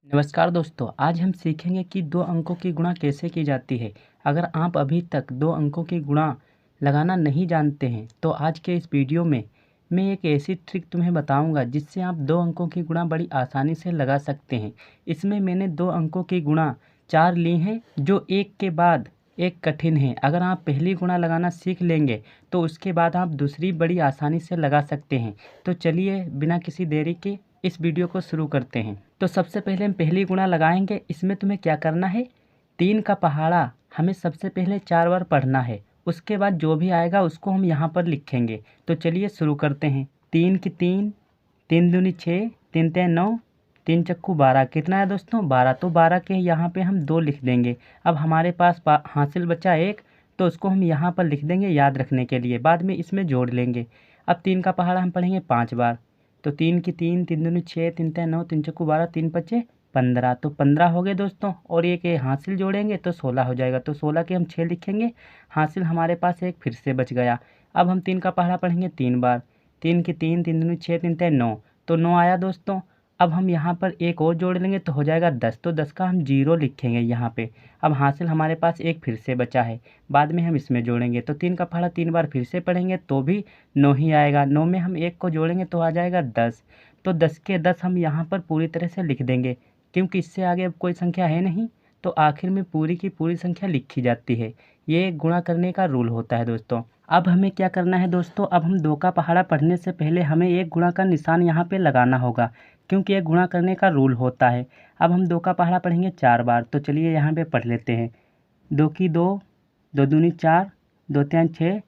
नमस्कार दोस्तों, आज हम सीखेंगे कि दो अंकों की गुणा कैसे की जाती है। अगर आप अभी तक दो अंकों की गुणा लगाना नहीं जानते हैं तो आज के इस वीडियो में मैं एक ऐसी ट्रिक तुम्हें बताऊंगा जिससे आप दो अंकों की गुणा बड़ी आसानी से लगा सकते हैं। इसमें मैंने दो अंकों की गुणा 4 ली हैं जो एक के बाद एक कठिन है। अगर आप पहली गुणा लगाना सीख लेंगे तो उसके बाद आप दूसरी बड़ी आसानी से लगा सकते हैं। तो चलिए बिना किसी देरी के इस वीडियो को शुरू करते हैं। तो सबसे पहले हम पहली गुणा लगाएंगे। इसमें तुम्हें क्या करना है, 3 का पहाड़ा हमें सबसे पहले 4 बार पढ़ना है। उसके बाद जो भी आएगा उसको हम यहाँ पर लिखेंगे। तो चलिए शुरू करते हैं। 3 की 3, 3 दूनी 6, 3 तिया 9, 3 चक्कू 12। कितना है दोस्तों, 12। तो 12 के यहाँ पे हम 2 लिख देंगे। अब हमारे पास हासिल बचा 1, तो उसको हम यहाँ पर लिख देंगे याद रखने के लिए, बाद में इसमें जोड़ लेंगे। अब 3 का पहाड़ा हम पढ़ेंगे 5 बार। तो 3 की 3, 3 दूनी 6, 3 तिया 9, 3 चक्कू 12, 3 पच्चे 15। तो 15 हो गए दोस्तों। और एक ये हासिल जोड़ेंगे तो 16 हो जाएगा। तो 16 के हम 6 लिखेंगे। हासिल हमारे पास एक फिर से बच गया। अब हम 3 का पहाड़ा पढ़ेंगे 3 बार। 3 की 3, 3 दूनी 6, 3 तिया 9। तो 9 आया दोस्तों। अब हम यहाँ पर एक और जोड़ लेंगे तो हो जाएगा 10। तो 10 का हम 0 लिखेंगे यहाँ पे। अब हासिल हमारे पास एक फिर से बचा है, बाद में हम इसमें जोड़ेंगे। तो 3 का पहाड़ा 3 बार फिर से पढ़ेंगे तो भी 9 ही आएगा। 9 में हम एक को जोड़ेंगे तो आ जाएगा 10। तो 10 के 10 हम यहाँ पर पूरी तरह से लिख देंगे, क्योंकि इससे आगे अब कोई संख्या है नहीं। तो आखिर में पूरी की पूरी संख्या लिखी जाती है। ये गुणा करने का रूल होता है दोस्तों। अब हमें क्या करना है दोस्तों, अब हम 2 का पहाड़ा पढ़ने से पहले हमें एक गुणा का निशान यहाँ पे लगाना होगा, क्योंकि ये गुणा करने का रूल होता है। अब हम 2 का पहाड़ा पढ़ेंगे 4 बार। तो चलिए यहाँ पे पढ़ लेते हैं। 2 की 2, 2 दूनी 4, 2 तिया 6,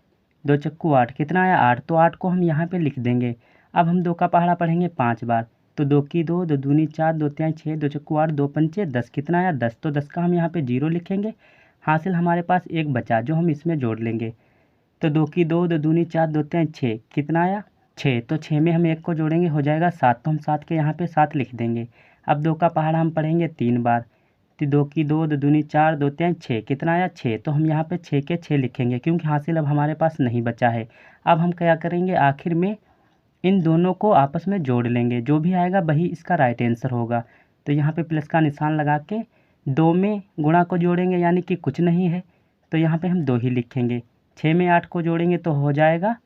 2 चक्कू 8। कितना आया 8। तो 8 को हम यहाँ पे लिख देंगे। अब हम 2 का पहाड़ा पढ़ेंगे 5 बार। तो 2 की 2, 2 दूनी 4, 2 तिया 6, 2 चक्कू 8, 2 पंचे 10। कितना आया 10। तो 10 का हम यहाँ पे 0 लिखेंगे। हासिल हमारे पास एक बचा जो हम इसमें जोड़ लेंगे। तो 2 की 2, 2 दूनी 4, 2 तिया 6। कितना आया 6। तो 6 में हम एक को जोड़ेंगे हो जाएगा 7। तो हम 7 के यहाँ पे 7 लिख देंगे। अब 2 का पहाड़ा हम पढ़ेंगे 3 बार। तो 2 की 2, 2 दूनी 4, 2 तिया 6। कितना आया 6। तो हम यहाँ पे 6 के 6 लिखेंगे, क्योंकि हासिल अब हमारे पास नहीं बचा है। अब हम क्या करेंगे, आखिर में इन दोनों को आपस में जोड़ लेंगे। जो भी आएगा वही इसका राइट आंसर होगा। तो यहाँ पे प्लस का निशान लगा के 2 में गुणा को जोड़ेंगे, यानी कि कुछ नहीं है तो यहाँ पे हम 2 ही लिखेंगे। 6 में 8 को जोड़ेंगे तो हो जाएगा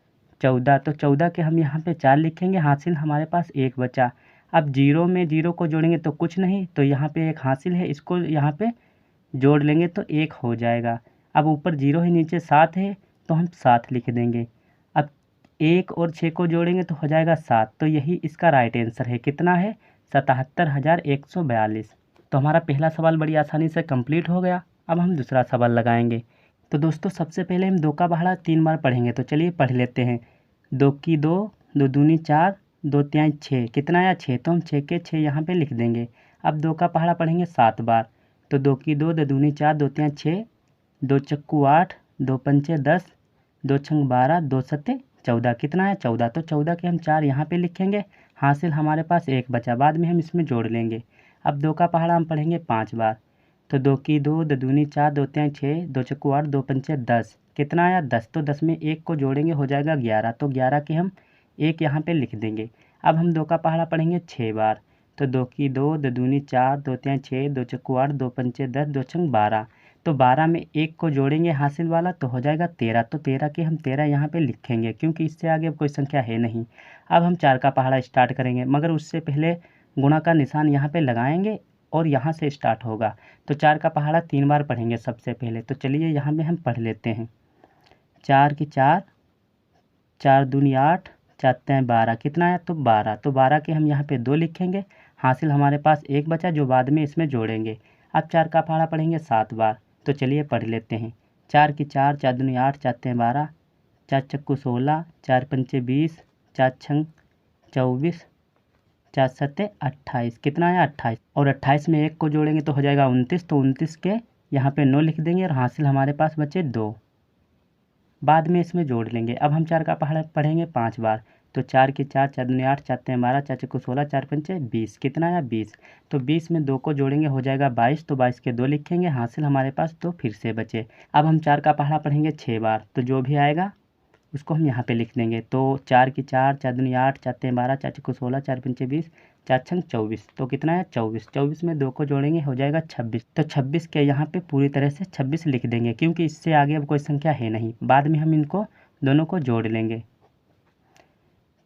14। तो 14 के हम यहाँ पे 4 लिखेंगे। हासिल हमारे पास एक बचा। अब 0 में 0 को जोड़ेंगे तो कुछ नहीं, तो यहाँ पे एक हासिल है, इसको यहाँ पे जोड़ लेंगे तो 1 हो जाएगा। अब ऊपर 0 है, नीचे 7 है, तो हम 7 लिख देंगे। अब 1 और 6 को जोड़ेंगे तो हो जाएगा 7। तो यही इसका राइट आंसर है। कितना है 77,142। तो हमारा पहला सवाल बड़ी आसानी से कंप्लीट हो गया। अब हम दूसरा सवाल लगाएंगे। तो दोस्तों सबसे पहले हम 2 का पहाड़ा 3 बार पढ़ेंगे। तो चलिए पढ़ लेते हैं। 2 की 2, 2 दूनी 4, 2 तिया 6। कितना आया 6। तो हम 6 के 6 यहाँ पे लिख देंगे। अब 2 का पहाड़ा पढ़ेंगे 7 बार। तो 2 की 2, 2 दूनी 4, 2 तिया 6, 2 चक्कू 8, 2 पंचे 10, 2 छंग 12, 2 सत्ते 14। कितना है 14। तो 14 के हम 4 यहाँ पे लिखेंगे। हासिल हमारे पास एक बचा, बाद में हम इसमें जोड़ लेंगे। अब 2 का पहाड़ा हम पढ़ेंगे 5 बार। तो 2 की 2, 2 दूनी 4, 2 तिया 6, 2 चक्कू 8, 2 पंचे 10। कितना आया 10। तो 10 में एक को जोड़ेंगे हो जाएगा 11। तो 11 के हम एक यहाँ पे लिख देंगे। अब हम 2 का पहाड़ा पढ़ेंगे 6 बार। तो 2 की 2, 2 दूनी 4, 2 तिया 6, 2 चक्कू 8, 2 पंचे 10, 2 छंग 12। तो 12 में एक को जोड़ेंगे हासिल वाला तो हो जाएगा 13। तो 13 के हम 13 यहाँ पे लिखेंगे, क्योंकि इससे आगे अब कोई संख्या है नहीं। अब हम 4 का पहाड़ा स्टार्ट करेंगे, मगर उससे पहले गुणा का निशान यहाँ पे लगाएंगे और यहाँ से स्टार्ट होगा। तो 4 का पहाड़ा 3 बार पढ़ेंगे सबसे पहले। तो चलिए यहाँ में हम पढ़ लेते हैं। 4 की 4, 4 दूनी 8, 4 तिया 12। कितना आया तो 12। तो 12 के हम यहाँ पे 2 लिखेंगे। हासिल हमारे पास एक बचा जो बाद में इसमें जोड़ेंगे। अब 4 का पहाड़ा पढ़ेंगे 7 बार। तो चलिए पढ़ लेते हैं। 4 की 4, 4 दूनी 8, 4 तिया 12, 4 चक्कू 16, 4 पंचे 20, 4 छंग 24, 4 सत्ते 28। कितना आया 28। और 28 में एक को जोड़ेंगे तो हो जाएगा 29। तो 29 के यहाँ पे 9 लिख देंगे और हासिल हमारे पास बचे 2, बाद में इसमें जोड़ लेंगे। अब हम 4 का पहाड़ा पढ़ेंगे 5 बार। तो 4 की 4, 4 दूनी 8, 4 तिया 12, 4 चक्कू 16, 4 पंचे 20। कितना आया 20। तो 20 में 2 को जोड़ेंगे हो जाएगा 22। तो 22 के 2 लिखेंगे। हासिल हमारे पास 2 फिर से बचे। अब हम 4 का पहाड़ा पढ़ेंगे 6 बार। तो जो भी आएगा उसको हम यहाँ पे लिख देंगे। तो 4 की 4, 4 दूनी 8, 4 तिया 12, 4 चक्कू 16, 4 पंचे 20, 4 छंग 24, तो कितना है 24। 24 में 2 को जोड़ेंगे हो जाएगा 26। तो 26 के यहाँ पे पूरी तरह से 26 लिख देंगे, क्योंकि इससे आगे अब कोई संख्या है नहीं। बाद में हम इनको दोनों को जोड़ लेंगे।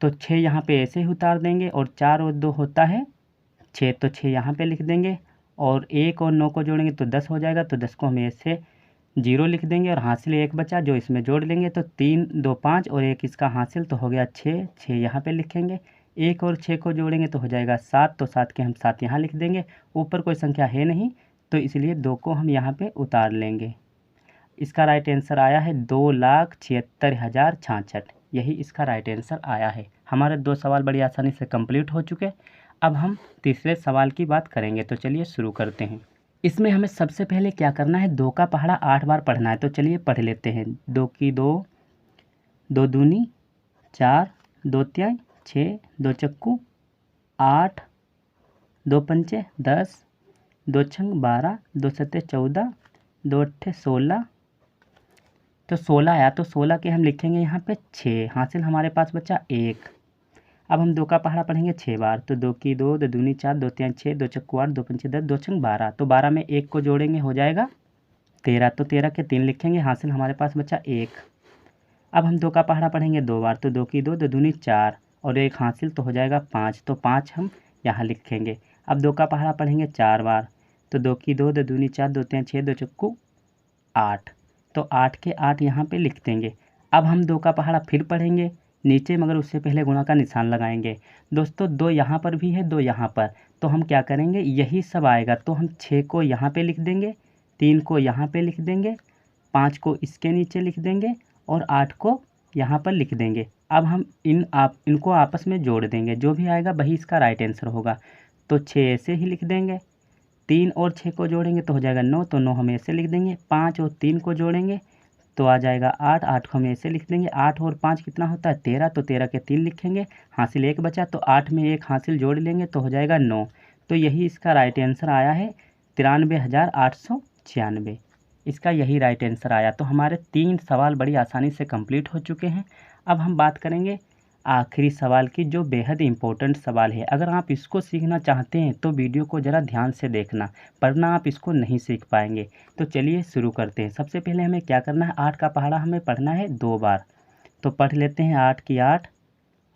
तो 6 यहाँ पे ऐसे ही उतार देंगे, और 4 और 2 होता है 6, तो 6 यहाँ पे लिख देंगे। और 1 और 9 को जोड़ेंगे तो 10 हो जाएगा, तो 10 को हम ऐसे 0 लिख देंगे, और हासिल 1 बचा जो इसमें जोड़ लेंगे। तो 3 2 5 और 1 इसका हासिल, तो हो गया 6। 6 यहाँ पे लिखेंगे। 1 और 6 को जोड़ेंगे तो हो जाएगा 7, तो 7 के हम 7 यहाँ लिख देंगे। ऊपर कोई संख्या है नहीं, तो इसलिए 2 को हम यहाँ पे उतार लेंगे। इसका राइट आंसर आया है 2,76,066। यही इसका राइट आंसर आया है। हमारे 2 सवाल बड़ी आसानी से कंप्लीट हो चुके। अब हम तीसरे सवाल की बात करेंगे, तो चलिए शुरू करते हैं। इसमें हमें सबसे पहले क्या करना है, 2 का पहाड़ा 8 बार पढ़ना है। तो चलिए पढ़ लेते हैं। 2 की 2, 2 दूनी 4, 2 तिहाई 6, 2 चक्कू 8, 2 पंचे 10, 2 छंग 12, 2 सत्ते 14, 2 अट्ठे 16। तो 16 आया, तो 16 के हम लिखेंगे यहाँ पे 6। हासिल हमारे पास बचा 1। अब हम 2 का पहाड़ा पढ़ेंगे 6 बार। तो 2 की 2, 2 दूनी 4, 2 तिहाई 6, 2 चक्कू 8, 2 पंचे 10, 2 छंग 12। तो 12 में 1 को जोड़ेंगे हो जाएगा 13। तो 13 के 3 लिखेंगे। हासिल हमारे पास बचा 1। अब हम 2 का पहाड़ा पढ़ेंगे 2 बार। तो 2 की 2, 2 दूनी 4 और 1 हासिल, तो हो जाएगा 5। तो 5 हम यहाँ लिखेंगे। अब 2 का पहाड़ा पढ़ेंगे 4 बार। तो 2 की 2, 2 दूनी 4, 2 तिहाई 6, 2 चक्कू 8। तो 8 के 8 यहाँ पे लिख देंगे। अब हम 2 का पहाड़ा फिर पढ़ेंगे नीचे, मगर उससे पहले गुणा का निशान लगाएंगे। दोस्तों 2 यहाँ पर भी है, 2 यहाँ पर, तो हम क्या करेंगे, यही सब आएगा। तो हम 6 को यहाँ पे लिख देंगे, 3 को यहाँ पे लिख देंगे, 5 को इसके नीचे लिख देंगे, और 8 को यहाँ पर लिख देंगे। अब हम इनको आपस में जोड़ देंगे, जो भी आएगा वही इसका राइट आंसर होगा। तो 6 ऐसे ही लिख देंगे। 3 और 6 को जोड़ेंगे तो हो जाएगा 9, तो 9 हम ऐसे लिख देंगे। 5 और 3 को जोड़ेंगे तो आ जाएगा 8, 8 को हम ऐसे लिख देंगे। 8 और 5 कितना होता है 13, तो 13 के 3 लिखेंगे। हासिल 1 बचा, तो 8 में 1 हासिल जोड़ लेंगे तो हो जाएगा 9। तो यही इसका राइट आंसर आया है 93,896। इसका यही राइट आंसर आया। तो हमारे 3 सवाल बड़ी आसानी से कंप्लीट हो चुके हैं। अब हम बात करेंगे आखिरी सवाल की, जो बेहद इम्पोर्टेंट सवाल है। अगर आप इसको सीखना चाहते हैं तो वीडियो को ज़रा ध्यान से देखना, वरना आप इसको नहीं सीख पाएंगे। तो चलिए शुरू करते हैं। सबसे पहले हमें क्या करना है, 8 का पहाड़ा हमें पढ़ना है 2 बार। तो पढ़ लेते हैं। 8 की 8,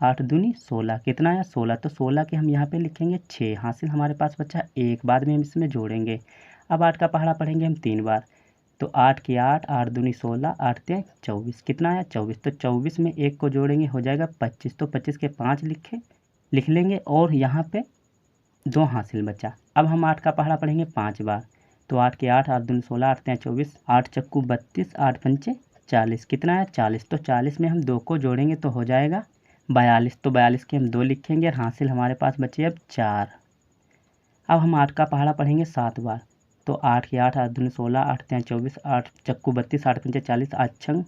8 दूनी 16, कितना है 16। तो 16 के हम यहाँ पे लिखेंगे 6। हासिल हमारे पास बचा 1, बाद में हम इसमें जोड़ेंगे। अब 8 का पहाड़ा पढ़ेंगे हम 3 बार। तो 8 की 8, 8 दूनी 16, 8 तिहाई 24, कितना है 24। तो 24 में 1 को जोड़ेंगे हो जाएगा 25। तो 25 के 5 लिख लेंगे, और यहाँ पे 2 हासिल बचा। अब हम 8 का पहाड़ा पढ़ेंगे 5 बार। तो 8 की 8, 8 दूनी 16, 8 तिहाई 24, 8 चक्कू 32, 8 पंचे 40, कितना है 40। तो 40 में हम 2 को जोड़ेंगे तो हो जाएगा 42। तो 42 के हम 2 लिखेंगे, और हासिल हमारे पास बचे अब 4। अब हम 8 का पहाड़ा पढ़ेंगे 7 बार। तो 8 की 8, 8 दूनी 16, 8 तिहाई 24, 8 चक्कू 32, 8 पंचे 40, 8 छंग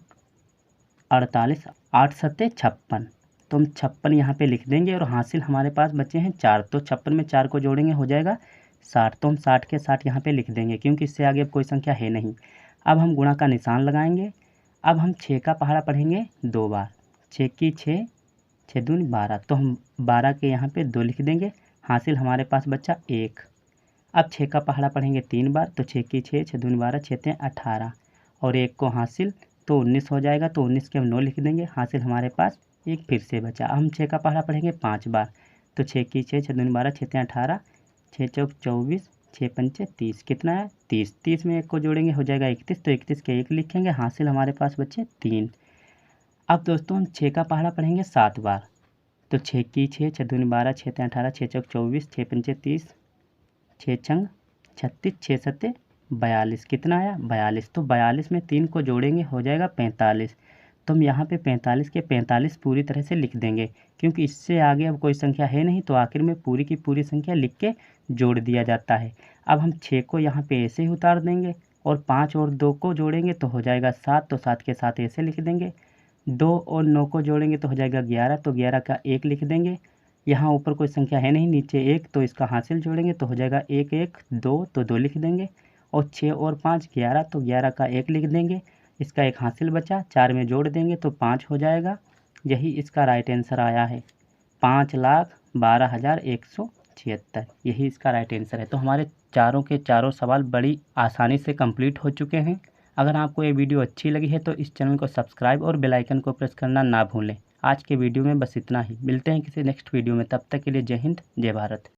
48, 8 सत्ते 56। तो हम 56 यहाँ पे लिख देंगे, और हासिल हमारे पास बचे हैं 4। तो 56 में 4 को जोड़ेंगे हो जाएगा 60। तो हम 60 के 60 यहाँ पे लिख देंगे, क्योंकि इससे आगे अब कोई संख्या है नहीं। अब हम गुणा का निशान लगाएंगे। अब हम 6 का पहाड़ा पढ़ेंगे 2 बार। 6 की 6, 6 दूनी 12, तो हम 12 के यहाँ पे 2 लिख देंगे। हासिल हमारे पास बचा 1। अब 6 का पहाड़ा पढ़ेंगे 3 बार। तो 6 की 6, 6 दूनी 12, 6 तिहाई 18, और 1 को हासिल, तो 19 हो जाएगा। तो 19 के हम 9 लिख देंगे। हासिल हमारे पास 1 फिर से बचा। हम 6 का पहाड़ा पढ़ेंगे 5 बार। तो 6 की 6, 6 दूनी 12, 6 तिहाई 18, 6 चौक 24, 6 पंचे 30, कितना है 30। 30 में 1 को जोड़ेंगे हो जाएगा 31। तो 31 के 1 लिखेंगे। हासिल हमारे पास बचे 3। अब दोस्तों हम 6 का पहाड़ा पढ़ेंगे 7 बार। तो 6 की 6, 6 दूनी 12, 6 तिहाई 18, 6 चौक 24, 6 पंचे 30, 6 छंग 36, 6 सत्ते 42, कितना आया 42। तो 42 में 3 को जोड़ेंगे हो जाएगा 45। तो हम यहाँ पे 45 के 45 पूरी तरह से लिख देंगे, क्योंकि इससे आगे अब कोई संख्या है नहीं। तो आखिर में पूरी की पूरी संख्या लिख के जोड़ दिया जाता है। अब हम 6 को यहाँ पे ऐसे ही उतार देंगे, और 5 और 2 को जोड़ेंगे तो हो जाएगा 7। तो 7 के 7 ऐसे लिख देंगे। 2 और 9 को जोड़ेंगे तो हो जाएगा 11। तो 11 का 1 लिख देंगे। यहाँ ऊपर कोई संख्या है नहीं, नीचे 1, तो इसका हासिल जोड़ेंगे तो हो जाएगा 1 1 2, तो 2 लिख देंगे। और 6 और 5 11, तो 11 का 1 लिख देंगे। इसका 1 हासिल बचा, 4 में जोड़ देंगे तो 5 हो जाएगा। यही इसका राइट आंसर आया है 5,12,196। 76, यही इसका राइट आंसर है। तो हमारे चारों के चारों सवाल बड़ी आसानी से कंप्लीट हो चुके हैं। अगर आपको ये वीडियो अच्छी लगी है तो इस चैनल को सब्सक्राइब और बेल आइकन को प्रेस करना ना भूलें। आज के वीडियो में बस इतना ही। मिलते हैं किसी नेक्स्ट वीडियो में, तब तक के लिए जय हिंद, जय भारत।